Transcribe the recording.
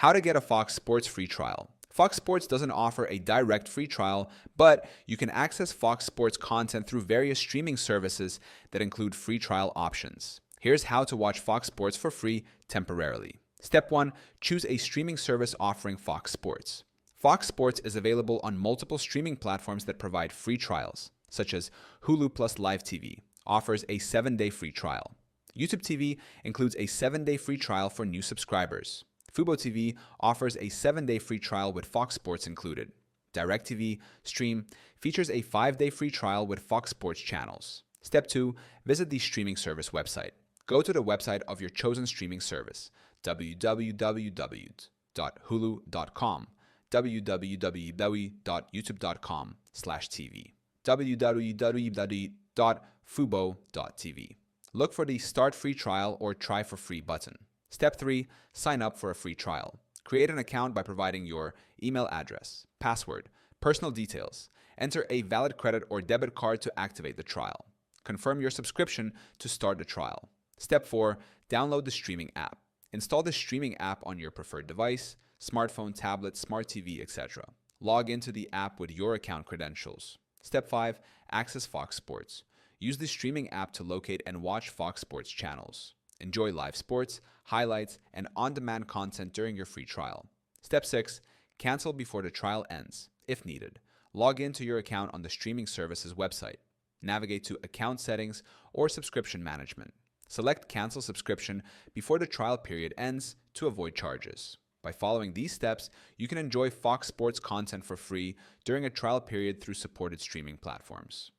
How to get a Fox Sports free trial. Fox Sports doesn't offer a direct free trial, but you can access Fox Sports content through various streaming services that include free trial options. Here's how to watch Fox Sports for free temporarily. Step 1. Choose a streaming service offering Fox Sports. Fox Sports is available on multiple streaming platforms that provide free trials, such as Hulu Live TV offers a 7-day free trial. YouTube TV includes a 7-day free trial for new subscribers. FuboTV offers a 7-day free trial with Fox Sports included. DirecTV Stream features a 5-day free trial with Fox Sports channels. Step 2. Visit the streaming service website. Go to the website of your chosen streaming service, www.hulu.com, www.youtube.com/TV, www.fubo.tv. Look for the Start Free Trial or Try for Free button. Step 3. Sign up for a free trial. Create an account by providing your email address, password, personal details. Enter a valid credit or debit card to activate the trial. Confirm your subscription to start the trial. Step 4. Download the streaming app. Install the streaming app on your preferred device, smartphone, tablet, smart TV, etc. Log into the app with your account credentials. Step 5. Access Fox Sports. Use the streaming app to locate and watch Fox Sports channels. Enjoy live sports, highlights, and on-demand content during your free trial. Step 6. Cancel before the trial ends, if needed. Log into your account on the streaming service's website. Navigate to Account Settings or Subscription Management. Select Cancel Subscription before the trial period ends to avoid charges. By following these steps, you can enjoy Fox Sports content for free during a trial period through supported streaming platforms.